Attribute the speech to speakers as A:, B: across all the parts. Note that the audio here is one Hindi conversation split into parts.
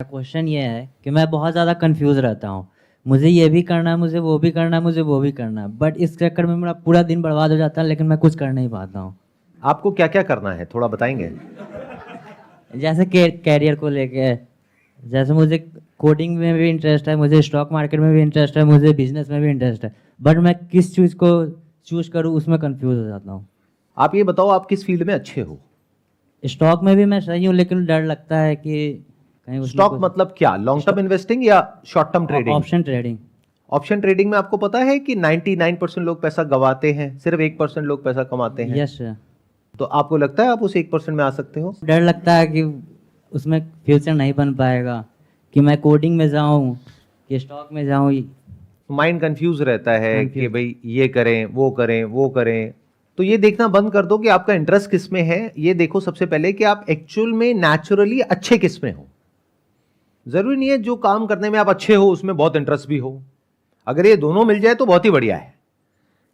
A: क्वेश्चन ये है कि मैं बहुत ज़्यादा कंफ्यूज रहता हूँ। मुझे ये भी करना है, मुझे वो भी करना है, मुझे वो भी करना है, बट इस चक्कर में मेरा पूरा दिन बर्बाद हो जाता है, लेकिन मैं कुछ कर नहीं पाता हूँ।
B: आपको क्या क्या करना है थोड़ा बताएंगे?
A: जैसे कैरियर को लेके, जैसे मुझे कोडिंग में भी इंटरेस्ट है, मुझे स्टॉक मार्केट में भी इंटरेस्ट है, मुझे बिजनेस में भी इंटरेस्ट है, बट मैं किस चीज़ को चूज करूँ उसमें कंफ्यूज हो जाता हूँ।
B: आप ये बताओ आप किस फील्ड में अच्छे हो?
A: स्टॉक में भी मैं सही हूँ, लेकिन डर लगता है कि कहीं उसमें
B: स्टॉक मतलब क्या, लॉन्ग टर्म इन्वेस्टिंग या short term trading?
A: Option trading.
B: Option trading में आपको पता है कि 99% लोग पैसा गवाते हैं, सिर्फ 1% लोग पैसा कमाते हैं।
A: Yes sir.
B: तो आपको लगता है आप उस 1% में आ सकते हो?
A: डर लगता है कि उसमें फ्यूचर नहीं बन पाएगा, कि मैं कोडिंग में जाऊं कि स्टॉक में जाऊं।
B: माइंड कंफ्यूज रहता है कि
A: Confused।
B: भाई ये करें वो करें वो करें। तो ये देखना बंद कर दो कि आपका इंटरेस्ट किस में है। ये देखो सबसे पहले कि आप एक्चुअल में नेचुरली अच्छे किस में हो। जरूरी नहीं है जो काम करने में आप अच्छे हो उसमें बहुत इंटरेस्ट भी हो। अगर ये दोनों मिल जाए तो बहुत ही बढ़िया है।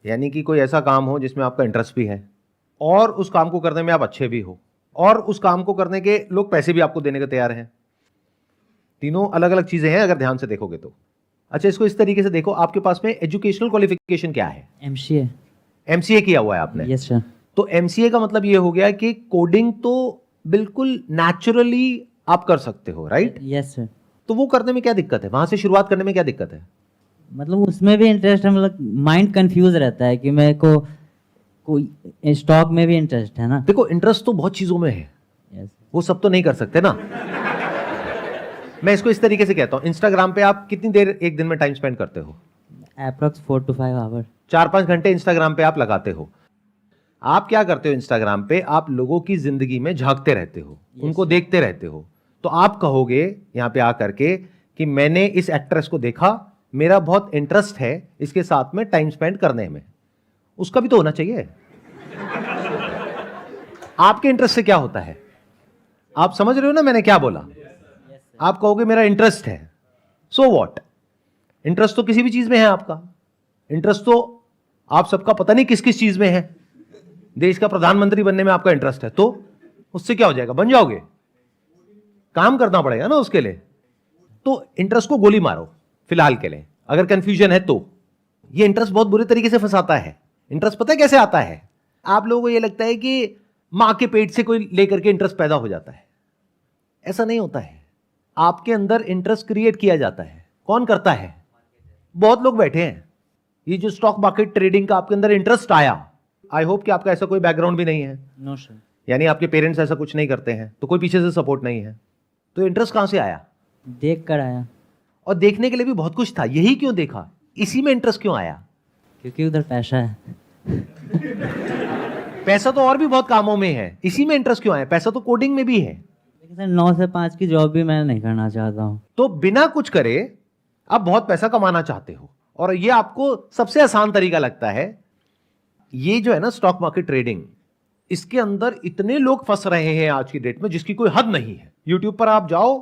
B: यानी कि कोई ऐसा काम हो जिसमें आपका इंटरेस्ट भी है और उस काम को करने में आप अच्छे भी हो और उस काम को करने के लोग पैसे भी आपको देने को तैयार हैं। तीनों अलग अलग चीजें हैं अगर ध्यान से देखोगे तो। अच्छा, इसको इस तरीके से देखो, आपके पास में एजुकेशनल क्वालिफिकेशन क्या है?
A: एमसीए।
B: एमसीए किया हुआ है आपने?
A: Yes sir.
B: तो एमसीए का मतलब ये हो गया कि कोडिंग तो बिल्कुल नेचुरली आप कर सकते हो, राइट?
A: Yes sir.
B: तो वो करने में क्या दिक्कत है? वहां से शुरुआत करने में क्या दिक्कत है?
A: मतलब उसमें भी इंटरेस्ट है, मतलब माइंड कंफ्यूज रहता है कि मेरे को कोई स्टॉक में भी इंटरेस्ट है ना।
B: देखो, इंटरेस्ट तो बहुत चीजों में है,
A: यस।
B: वो सब तो नहीं कर सकते ना। मैं इसको इस तरीके से कहता हूं, इंस्टाग्राम पे आप कितनी देर एक दिन में टाइम स्पेंड करते हो?
A: Approx 4 to 5 our.
B: 4-5 घंटे इंस्टाग्राम पे आप लगाते हो। आप क्या करते हो इंस्टाग्राम पे? आप लोगों की जिंदगी में झांकते रहते हो, उनको देखते रहते हो। तो आप कहोगे यहां पे आकर के कि मैंने इस एक्ट्रेस को देखा, मेरा बहुत इंटरेस्ट है इसके साथ में टाइम स्पेंड करने में। उसका भी तो होना चाहिए। आपके इंटरेस्ट से क्या होता है? आप समझ रहे हो ना मैंने क्या बोला? आप कहोगे मेरा इंटरेस्ट है, सो व्हाट? इंटरेस्ट तो किसी भी चीज में है आपका। इंटरेस्ट तो आप सबका पता नहीं किस किस चीज में है। देश का प्रधानमंत्री बनने में आपका इंटरेस्ट है, तो उससे क्या हो जाएगा? बन जाओगे? काम करना पड़ेगा ना उसके लिए। तो इंटरेस्ट को गोली मारो फिलहाल के लिए, अगर कंफ्यूजन है तो। ये इंटरेस्ट बहुत बुरे तरीके से फंसाता है। इंटरेस्ट पता है कैसे आता है? आप लोगों को यह लगता है कि मां के पेट से कोई लेकर के इंटरेस्ट पैदा हो जाता है। ऐसा नहीं होता है। आपके अंदर इंटरेस्ट क्रिएट किया जाता है। कौन करता है? बहुत लोग बैठे हैं। ये जो स्टॉक मार्केट ट्रेडिंग का आपके अंदर इंटरेस्ट आया, आई होप कि आपका ऐसा कोई बैकग्राउंड भी नहीं है।
A: No sir.
B: यानी आपके पेरेंट्स ऐसा कुछ नहीं करते हैं, तो कोई पीछे से सपोर्ट नहीं है। तो इंटरेस्ट कहां से आया?
A: देख कर आया।
B: और देखने के लिए भी बहुत कुछ था, यही क्यों देखा? इसी में इंटरेस्ट क्यों आया?
A: क्योंकि उधर पैसा है।
B: पैसा तो और भी बहुत कामों में है, इसी में इंटरेस्ट क्यों आया? पैसा तो कोडिंग में भी है।
A: लेकिन सर 9 से 5 की जॉब भी मैं नहीं करना चाहता हूँ।
B: तो बिना कुछ करे आप बहुत पैसा कमाना चाहते हो और ये आपको सबसे आसान तरीका लगता है। ये जो है ना स्टॉक मार्केट ट्रेडिंग, इसके अंदर इतने लोग फंस रहे हैं आज की डेट में जिसकी कोई हद नहीं है। यूट्यूब पर आप जाओ,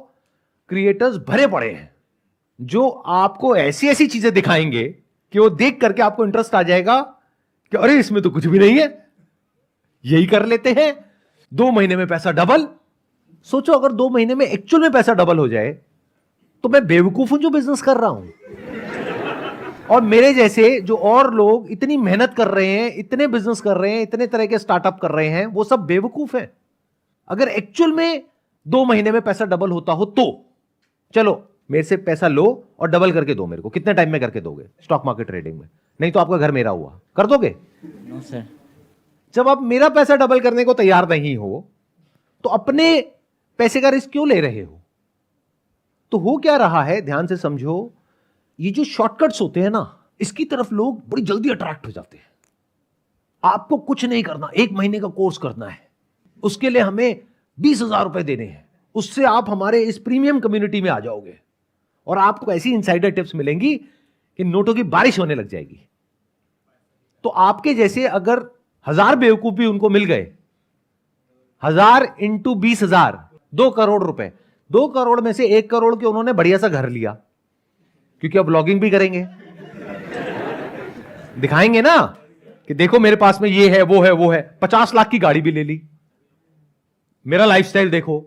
B: क्रिएटर्स भरे पड़े हैं जो आपको ऐसी ऐसी चीजें दिखाएंगे कि वो देख करके आपको इंटरेस्ट आ जाएगा कि अरे इसमें तो कुछ भी नहीं है, यही कर लेते हैं, 2 महीने में पैसा डबल। सोचो अगर 2 महीने में एक्चुअल में पैसा डबल हो जाए तो मैं बेवकूफ हूं जो बिजनेस कर रहा हूं। और मेरे जैसे जो और लोग इतनी मेहनत कर रहे हैं, इतने बिजनेस कर रहे हैं, इतने तरह के स्टार्टअप कर रहे हैं, वो सब बेवकूफ हैं। अगर एक्चुअल में 2 महीने में पैसा डबल होता हो तो चलो मेरे से पैसा लो और डबल करके दो मेरे को। कितने टाइम में करके दोगे स्टॉक मार्केट ट्रेडिंग में? नहीं तो आपका घर मेरा हुआ, कर दोगे?
A: No sir.
B: जब आप मेरा पैसा डबल करने को तैयार नहीं हो तो अपने पैसे का रिस्क क्यों ले रहे हो? तो हो क्या रहा है, ध्यान से समझो। ये जो शॉर्टकट्स होते हैं ना, इसकी तरफ लोग बड़ी जल्दी अट्रैक्ट हो जाते हैं। आपको कुछ नहीं करना, 1 महीने का कोर्स करना है, उसके लिए हमें 20,000 रुपए देने हैं, उससे आप हमारे इस प्रीमियम कम्युनिटी में आ जाओगे और आपको ऐसी इनसाइडर टिप्स मिलेंगी कि नोटों की बारिश होने लग जाएगी। तो आपके जैसे अगर 1000 बेवकूफ भी उनको मिल गए, 1000 × 20,000, 2 करोड़ रुपए। 2 करोड़ में से 1 करोड़ के उन्होंने बढ़िया सा घर लिया, क्योंकि अब ब्लॉगिंग भी करेंगे, दिखाएंगे ना कि देखो मेरे पास में ये है वो है वो है। 50 लाख की गाड़ी भी ले ली, मेरा लाइफस्टाइल देखो।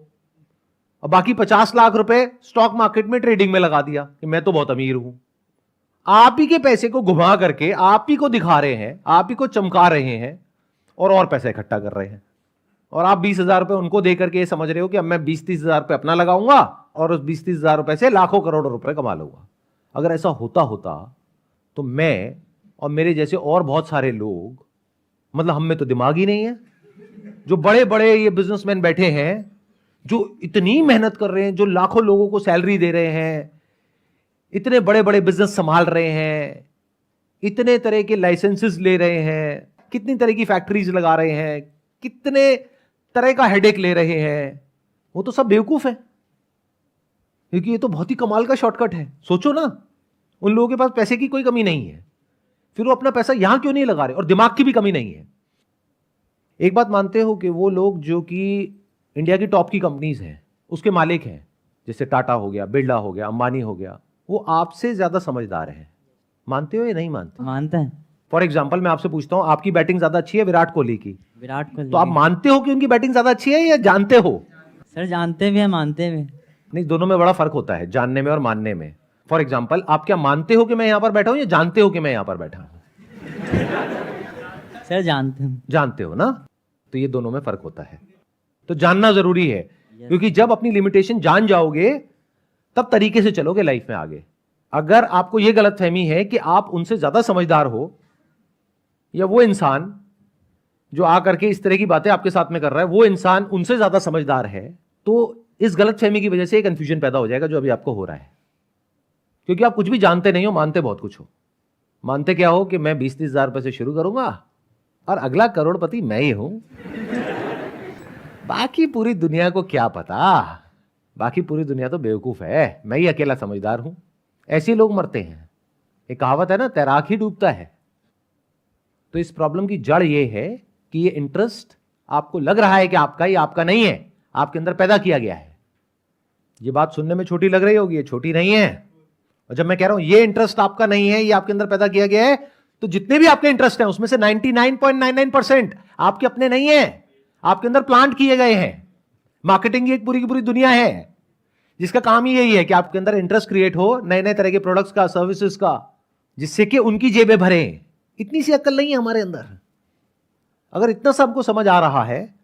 B: और बाकी 50 लाख रुपए स्टॉक मार्केट में ट्रेडिंग में लगा दिया कि मैं तो बहुत अमीर हूं। आप ही के पैसे को घुमा करके आप ही को दिखा रहे हैं, आप ही को चमका रहे हैं और पैसा इकट्ठा कर रहे हैं। और आप 20,000 रुपए उनको दे करके ये समझ रहे हो कि अब मैं 20-30 हजार रुपए अपना लगाऊंगा और उस 20-30 हजार रुपए से लाखों करोड़ों रुपए कमा लूंगा। अगर ऐसा होता तो मैं और मेरे जैसे और बहुत सारे लोग, मतलब हम में तो दिमाग ही नहीं है। जो बड़े बड़े ये बिजनेसमैन बैठे हैं, जो इतनी मेहनत कर रहे हैं, जो लाखों लोगों को सैलरी दे रहे हैं, इतने बड़े बड़े बिजनेस संभाल रहे हैं, इतने तरह के लाइसेंसेस ले रहे हैं, कितनी तरह की फैक्ट्रीज लगा रहे हैं, कितने तरह का हेडेक ले रहे हैं, वो तो सब बेवकूफ है। क्योंकि ये तो बहुत ही कमाल का शॉर्टकट है। सोचो ना, उन लोगों के पास पैसे की कोई कमी नहीं है, फिर वो अपना पैसा यहां क्यों नहीं लगा रहे? और दिमाग की भी कमी नहीं है। एक बात मानते हो कि वो लोग जो कि इंडिया की टॉप की कंपनीज हैं उसके मालिक हैं, जैसे टाटा हो गया, बिरला हो गया, अंबानी हो गया, वो आपसे ज्यादा समझदार हैं। मानते हो या नहीं मानते?
A: मानते हैं।
B: फॉर एग्जाम्पल मैं आपसे पूछता हूं, आपकी बैटिंग ज्यादा अच्छी है विराट कोहली की?
A: विराट कोहली।
B: तो आप मानते हो कि उनकी बैटिंग ज्यादा अच्छी है या जानते हो?
A: सर जानते भी हैं, मानते भी।
B: नहीं, दोनों में बड़ा फर्क होता है, जानने में और मानने में। फॉर एग्जाम्पल, आप क्या मानते हो कि मैं यहां पर बैठा हूं या जानते हो कि मैं यहां पर बैठा हूं?
A: सर जानते हैं।
B: जानते हो ना, तो ये दोनों में फर्क होता है। तो जानना जरूरी है, क्योंकि जब अपनी लिमिटेशन जान जाओगे तब तरीके से चलोगे लाइफ में आगे। अगर आपको यह गलतफहमी है कि आप उनसे ज्यादा समझदार हो, या वो इंसान जो आकर के इस तरह की बातें आपके साथ में कर रहा है वो इंसान उनसे ज्यादा समझदार है, तो इस गलतफहमी की वजह से एक कंफ्यूजन पैदा हो जाएगा जो अभी आपको हो रहा है। क्योंकि आप कुछ भी जानते नहीं हो, मानते बहुत कुछ हो। मानते क्या हो कि मैं 20-30 हजार रुपए से शुरू करूंगा और अगला करोड़पति मैं ही हूं। बाकी पूरी दुनिया को क्या पता, बाकी पूरी दुनिया तो बेवकूफ है, मैं ही अकेला समझदार हूं। ऐसे लोग मरते हैं। एक कहावत है ना, तैराक ही डूबता है। तो इस प्रॉब्लम की जड़ ये है कि ये इंटरेस्ट आपको लग रहा है कि आपका ही, आपका नहीं है, आपके अंदर पैदा किया गया है। ये बात सुनने में छोटी लग रही होगी, ये छोटी नहीं है। और जब मैं कह रहा हूं ये इंटरेस्ट आपका नहीं है, ये आपके अंदर पैदा किया गया है, तो जितने भी आपके इंटरेस्ट हैं उसमें से 99.99% आपके अपने नहीं है, आपके अंदर प्लांट किए गए हैं। मार्केटिंग की एक पूरी की पूरी दुनिया है जिसका काम ही यही है कि आपके अंदर इंटरेस्ट क्रिएट हो नए नए तरह के प्रोडक्ट्स का, सर्विसेज का, जिससे कि उनकी जेबें भरे। इतनी सी अक्ल नहीं है हमारे अंदर। अगर इतना सा हमको समझ आ रहा है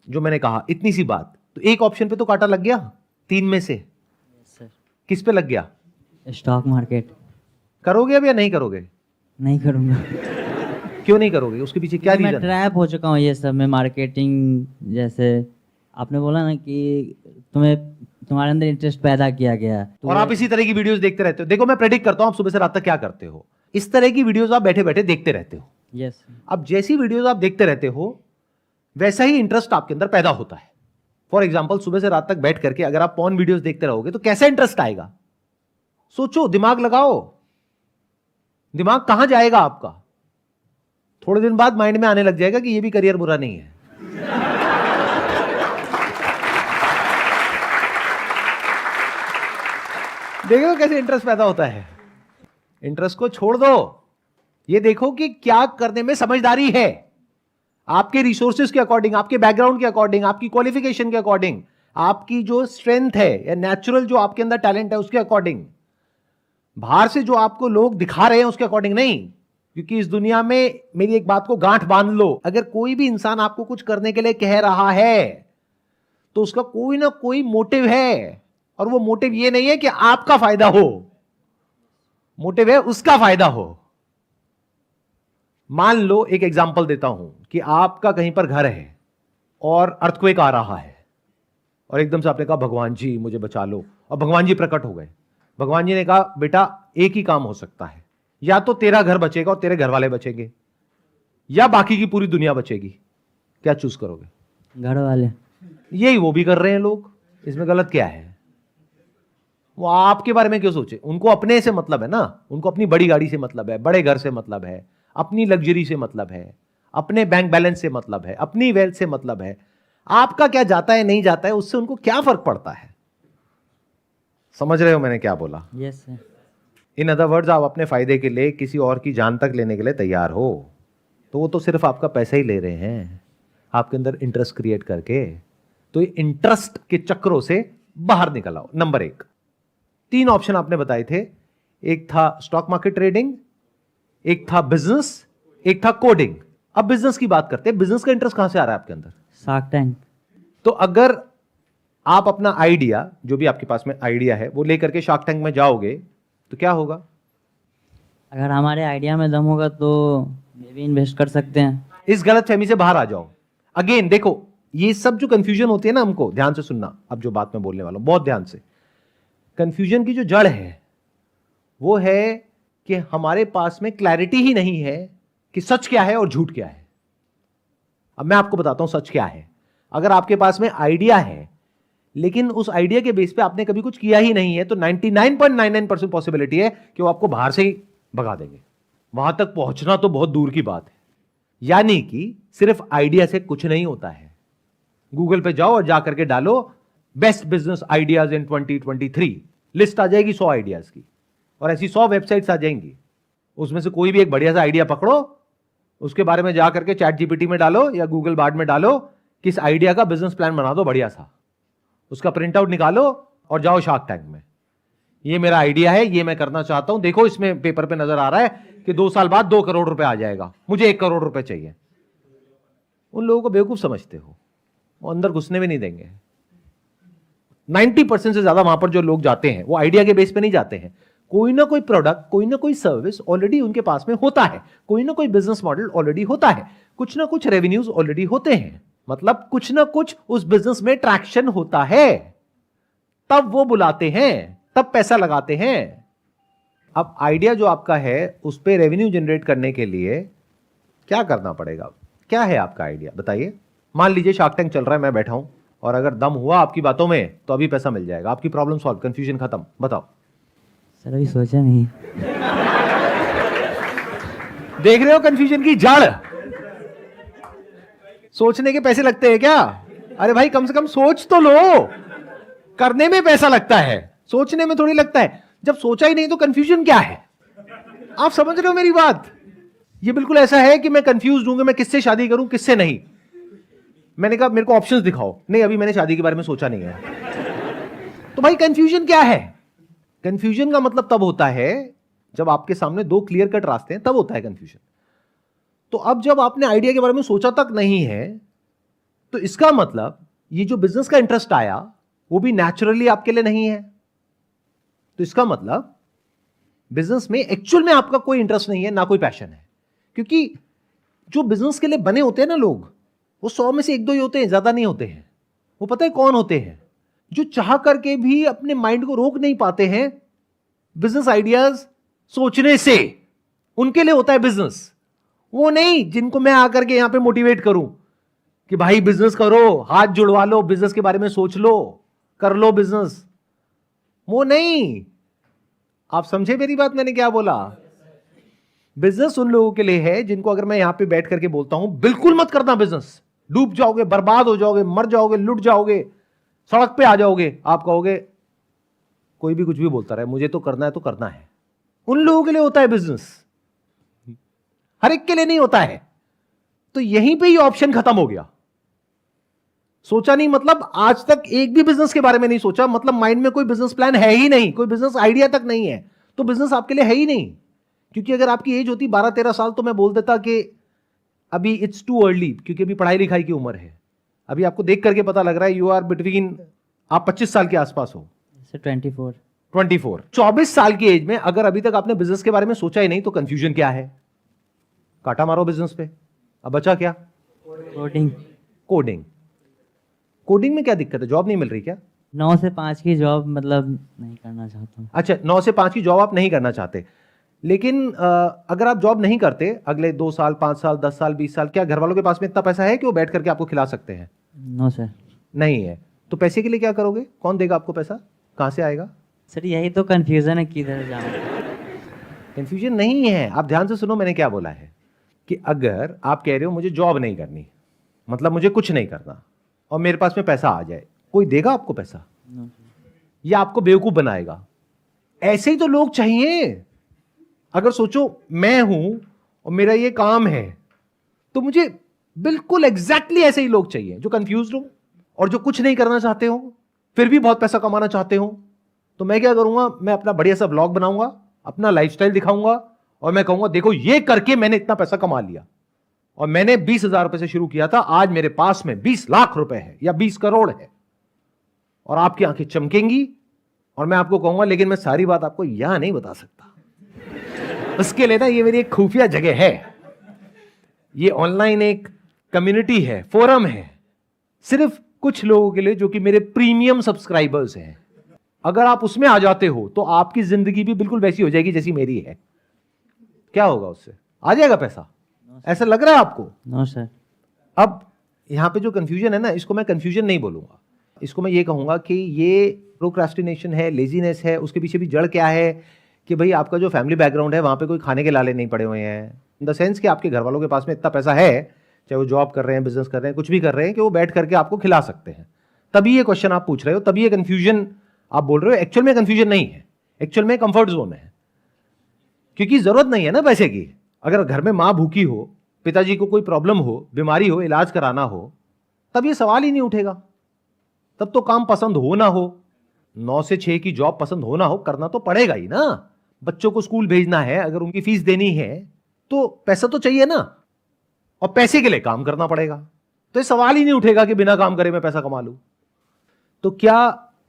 B: जो मैंने कहा, इतनी सी बात, तो एक ऑप्शन पे तो कांटा लग गया 3 में से।
A: सर
B: किस पे लग गया?
A: Stock market.
B: करोगे अब या नहीं करोगे?
A: नहीं करूंगा।
B: क्यों नहीं करोगे? उसके पीछे क्या
A: मैं
B: रीजन?
A: ट्रैप हो चुका हूँ ये सब में। मार्केटिंग, जैसे आपने बोला ना कि तुम्हारे अंदर इंटरेस्ट पैदा किया गया, तो
B: और आप इसी तरह की वीडियोस देखते रहते हो। देखो मैं प्रेडिक्ट करता हूं आप सुबह से रात तक क्या करते हो। इस तरह की वीडियोस आप बैठे बैठे देखते रहते हो।
A: यस।
B: अब जैसी वीडियोस आप देखते रहते हो वैसा ही इंटरेस्ट आपके अंदर पैदा होता है। फॉर एग्जाम्पल, सुबह से रात तक बैठ करके अगर आप पॉर्न वीडियोस देखते रहोगे तो कैसा इंटरेस्ट आएगा? सोचो, दिमाग लगाओ। दिमाग कहां जाएगा आपका? थोड़े दिन बाद माइंड में आने लग जाएगा कि ये भी करियर बुरा नहीं है। देखो कैसे इंटरेस्ट पैदा होता है। इंटरेस्ट को छोड़ दो, ये देखो कि क्या करने में समझदारी है। आपके रिसोर्सेज के अकॉर्डिंग, आपके बैकग्राउंड के अकॉर्डिंग, आपकी क्वालिफिकेशन के अकॉर्डिंग, आपकी जो स्ट्रेंथ है या नेचुरल जो आपके अंदर टैलेंट है उसके अकॉर्डिंग, बाहर से जो आपको लोग दिखा रहे हैं उसके अकॉर्डिंग नहीं। क्योंकि इस दुनिया में मेरी एक बात को गांठ बांध लो, अगर कोई भी इंसान आपको कुछ करने के लिए कह रहा है तो उसका कोई ना कोई मोटिव है, और वो मोटिव ये नहीं है कि आपका फायदा हो, मोटिव है उसका फायदा हो। मान लो, एक एग्जांपल देता हूं कि आपका कहीं पर घर है और अर्थक्वेक आ रहा है और एकदम से आपने कहा भगवान जी मुझे बचा लो, और भगवान जी प्रकट हो गए। भगवान जी ने कहा बेटा एक ही काम हो सकता है, या तो तेरा घर बचेगा और तेरे घर वाले बचेंगे, या बाकी की पूरी दुनिया बचेगी। क्या चूज करोगे?
A: घर वाले।
B: यही वो भी कर रहे हैं लोग, इसमें गलत क्या है? वो आपके बारे में क्यों सोचे? उनको अपने से मतलब है ना, उनको अपनी बड़ी गाड़ी से मतलब है, बड़े घर से मतलब है, अपनी लग्जरी से मतलब है, अपने बैंक बैलेंस से मतलब है, अपनी वेल्थ से मतलब है। आपका क्या जाता है नहीं जाता है उससे उनको क्या फर्क पड़ता है? समझ रहे हो मैंने क्या बोला?
A: Yes sir.
B: In other words, आप अपने फायदे के लिए किसी और की जान तक लेने के लिए तैयार हो तो वो तो सिर्फ आपका पैसा ही ले रहे हैं, आपके अंदर इंटरेस्ट क्रिएट करके। तो ये इंटरेस्ट के चक्रों से बाहर निकल आओ। नंबर 1, 3 ऑप्शन आपने बताए थे, एक था स्टॉक मार्केट ट्रेडिंग, एक था बिजनेस, एक था कोडिंग। अब बिजनेस की बात करते हैं। बिजनेस का इंटरेस्ट कहां से आ रहा है आपके अंदर?
A: Shark tank.
B: तो अगर आप अपना आइडिया, जो भी आपके पास में आइडिया है, वो लेकर के शार्क टैंक में जाओगे तो क्या होगा?
A: अगर हमारे आइडिया में दम होगा तो ये भी इन्वेस्ट कर सकते हैं।
B: इस गलतफहमी से बाहर आ जाओ। अगेन देखो, ये सब जो कंफ्यूजन होती है ना, हमको ध्यान से सुनना। अब जो बात मैं बोलने वाला हूं, बहुत ध्यान से। कंफ्यूजन की जो जड़ है वो है कि हमारे पास में क्लैरिटी ही नहीं है कि सच क्या है और झूठ क्या है। अब मैं आपको बताता हूं सच क्या है। अगर आपके पास में आइडिया है लेकिन उस आइडिया के बेस पे आपने कभी कुछ किया ही नहीं है, तो 99.99% पॉसिबिलिटी है कि वो आपको बाहर से ही भगा देंगे। वहां तक पहुंचना तो बहुत दूर की बात है। यानी कि सिर्फ आइडिया से कुछ नहीं होता है। गूगल पे जाओ और जाकर के डालो best business ideas in 2023, list आ जाएगी 100 आइडियाज की, और ऐसी 100 वेबसाइट्स आ जाएंगी। उसमें से कोई भी एक बढ़िया सा आइडिया पकड़ो, उसके बारे में जाकर के चैट जीपीटी में डालो या गूगल बार्ड में डालो, किस आइडिया का बिजनेस प्लान बना दो बढ़िया सा, उसका प्रिंट आउट निकालो और जाओ शार्क टैंक में। ये मेरा आइडिया है, ये मैं करना चाहता हूं, देखो इसमें पेपर पे नजर आ रहा है कि 2 साल बाद 2 करोड़ रुपए आ जाएगा, मुझे 1 करोड़ रुपए चाहिए। उन लोगों को बेवकूफ समझते हो, वो अंदर घुसने में नहीं देंगे। 90% से ज्यादा वहां पर जो लोग जाते हैं वो आइडिया के बेस पे नहीं जाते हैं। कोई ना कोई प्रोडक्ट, कोई ना कोई सर्विस ऑलरेडी उनके पास में होता है, कोई ना कोई बिजनेस मॉडल ऑलरेडी होता है, कुछ ना कुछ रेवेन्यूज ऑलरेडी होते हैं, मतलब कुछ ना कुछ उस बिजनेस में ट्रैक्शन होता है, तब वो बुलाते हैं, तब पैसा लगाते हैं। अब आइडिया जो आपका है उस पर रेवेन्यू जनरेट करने के लिए क्या करना पड़ेगा? क्या है आपका आइडिया बताइए। मान लीजिए शार्क टैंक चल रहा है, मैं बैठा हूं, और अगर दम हुआ आपकी बातों में तो अभी पैसा मिल जाएगा, आपकी प्रॉब्लम सॉल्व, कंफ्यूजन खत्म। बताओ।
A: सर अभी सोचा नहीं।
B: देख रहे हो कंफ्यूजन की जड़? सोचने के पैसे लगते हैं क्या? अरे भाई कम से कम सोच तो लो। करने में पैसा लगता है, सोचने में थोड़ी लगता है। जब सोचा ही नहीं तो कंफ्यूजन क्या है? आप समझ रहे हो मेरी बात? ये बिल्कुल ऐसा है कि मैं कंफ्यूज हूं कि मैं किससे शादी करूं किससे नहीं। मैंने कहा मेरे को ऑप्शंस दिखाओ, नहीं अभी मैंने शादी के बारे में सोचा नहीं है। तो भाई कंफ्यूजन क्या है? कंफ्यूजन का मतलब तब होता है जब आपके सामने 2 क्लियर कट रास्ते हैं, तब होता है कंफ्यूजन। तो अब जब आपने आइडिया के बारे में सोचा तक नहीं है, तो इसका मतलब ये जो बिजनेस का इंटरेस्ट आया वो भी नेचुरली आपके लिए नहीं है। तो इसका मतलब बिजनेस में एक्चुअल में आपका कोई इंटरेस्ट नहीं है, ना कोई पैशन है। क्योंकि जो बिजनेस के लिए बने होते हैं ना लोग, वो 100 में से 1-2 ही होते हैं, ज्यादा नहीं होते हैं। वो पता है कौन होते हैं? जो चाह करके भी अपने माइंड को रोक नहीं पाते हैं बिजनेस आइडियाज सोचने से, उनके लिए होता है बिजनेस। वो नहीं जिनको मैं आकर के यहां पे मोटिवेट करूं कि भाई बिजनेस करो, हाथ जुड़वा लो, बिजनेस के बारे में सोच लो, कर लो बिजनेस। वो नहीं। आप समझे मेरी बात? मैंने क्या बोला? बिजनेस उन लोगों के लिए है जिनको अगर मैं यहां पे बैठ करके बोलता हूं बिल्कुल मत करना बिजनेस, डूब जाओगे, बर्बाद हो जाओगे, मर जाओगे, लुट जाओगे, सड़क पे आ जाओगे, आप कहोगे कोई भी कुछ भी बोलता रहे, मुझे तो करना है तो करना है। उन लोगों के लिए होता है बिजनेस, हर एक के लिए नहीं होता है। तो यहीं पे ही ऑप्शन खत्म हो गया। सोचा नहीं मतलब आज तक एक भी बिजनेस के बारे में नहीं सोचा, मतलब माइंड में कोई बिजनेस प्लान है ही नहीं, कोई बिजनेस आइडिया तक नहीं है, तो बिजनेस आपके लिए है ही नहीं। क्योंकि अगर आपकी एज होती 12-13 साल तो मैं बोल देता कि अभी इट्स टू अर्ली, क्योंकि अभी पढ़ाई लिखाई की उम्र है। अभी आपको देख करके पता लग रहा है यू आर बिटवीन, आप 25 साल के आसपास हो।
A: 24।
B: 24 साल की एज में अगर अभी तक आपने बिजनेस के बारे में सोचा ही नहीं, तो कंफ्यूजन क्या है? काटा मारो बिजनेस पे। अब बचा क्या?
A: कोडिंग।
B: कोडिंग। कोडिंग में क्या दिक्कत है? जॉब नहीं मिल रही क्या?
A: 9 से 5 की जॉब मतलब नहीं करना चाहता हूँ।
B: अच्छा, 9 से 5 की जॉब आप नहीं करना चाहते, लेकिन अगर आप जॉब नहीं करते अगले 2 साल, 5 साल, 10 साल, 20 साल, क्या घर वालों के पास में इतना पैसा है कि वो बैठ करके आपको खिला सकते हैं?
A: No sir.
B: नहीं है। तो पैसे के लिए क्या करोगे? कौन देगा आपको पैसा? कहां से आएगा?
A: सर यही तो कंफ्यूजन है, किधर जाऊँ।
B: कंफ्यूजन नहीं है, आप ध्यान से सुनो मैंने क्या बोला है कि अगर आप कह रहे हो मुझे जॉब नहीं करनी, मतलब मुझे कुछ नहीं करना, और मेरे पास में पैसा आ जाए, कोई देगा आपको पैसा? या आपको बेवकूफ बनाएगा? ऐसे ही तो लोग चाहिए। अगर सोचो मैं हूं और मेरा ये काम है, तो मुझे बिल्कुल एग्जैक्टली ऐसे ही लोग चाहिए जो कंफ्यूज हो और जो कुछ नहीं करना चाहते हो। फिर भी बहुत पैसा कमाना चाहते हो, तो मैं क्या करूंगा, मैं अपना बढ़िया सा ब्लॉग बनाऊंगा, अपना लाइफस्टाइल दिखाऊंगा और मैं कहूंगा देखो ये करके मैंने इतना पैसा कमा लिया और मैंने 20,000 रुपए से शुरू किया था, आज मेरे पास में 20 लाख रुपए है या 20 करोड़ है। और आपकी आंखें चमकेंगी और मैं आपको कहूंगा लेकिन मैं सारी बात आपको यहां नहीं बता सकता, उसके लिए ना ये मेरी एक खुफिया जगह है, ये ऑनलाइन एक कम्युनिटी है, फोरम है, सिर्फ कुछ लोगों के लिए जो कि मेरे प्रीमियम सब्सक्राइबर्स हैं। अगर आप उसमें आ जाते हो तो आपकी जिंदगी भी बिल्कुल वैसी हो जाएगी जैसी मेरी है। क्या होगा उससे, आ जाएगा पैसा, ऐसा लग रहा है आपको?
A: No sir.
B: अब यहां पे जो कंफ्यूजन है ना, इसको मैं कंफ्यूजन नहीं बोलूंगा, इसको मैं ये कहूंगा कि ये प्रोक्रास्टिनेशन है, लेजीनेस है। उसके पीछे भी जड़ क्या है कि भाई आपका जो फैमिली बैकग्राउंड है वहां पे कोई खाने के लाले नहीं पड़े हुए हैं, इन द सेंस कि आपके घर वालों के पास में इतना पैसा है, चाहे वो जॉब कर रहे हैं, बिजनेस कर रहे हैं, कुछ भी कर रहे हैं, कि वो बैठ करके आपको खिला सकते हैं। तभी ये क्वेश्चन आप पूछ रहे हो, तभी ये कंफ्यूजन आप बोल रहे हो। एक्चुअल में कंफ्यूजन नहीं है, एक्चुअल में कंफर्ट जोन है, क्योंकि जरूरत नहीं है ना पैसे की। अगर घर में मां भूखी हो, पिताजी को कोई प्रॉब्लम हो, बीमारी हो, इलाज कराना हो, तब ये सवाल ही नहीं उठेगा। तब तो काम पसंद हो ना हो, 9 से 6 की जॉब पसंद हो ना हो, करना तो पड़ेगा ही ना। बच्चों को स्कूल भेजना है, अगर उनकी फीस देनी है तो पैसा तो चाहिए ना, और पैसे के लिए काम करना पड़ेगा। तो ये सवाल ही नहीं उठेगा कि बिना काम करे मैं पैसा कमा लूं। तो क्या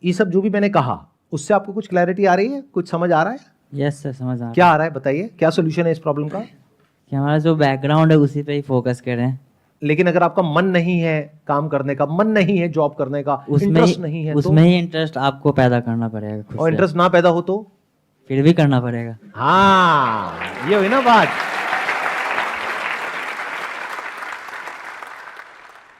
B: ये सब जो भी मैंने कहा उससे आपको कुछ क्लैरिटी आ रही है, कुछ समझ आ रहा है?
A: यस सर, समझ आ रहा है।
B: क्या आ रहा है बताइए, क्या सोल्यूशन है इस प्रॉब्लम का?
A: कि हमारा जो बैकग्राउंड है उसी पे ही फोकस करें।
B: लेकिन अगर आपका मन नहीं है काम करने का, मन नहीं है जॉब करने का, इंटरेस्ट नहीं है,
A: उसमें ही इंटरेस्ट आपको पैदा करना पड़ेगा खुद
B: और
A: से।
B: इंटरेस्ट ना पैदा हो तो
A: फिर भी करना पड़ेगा।
B: हाँ, ये हुई ना बात।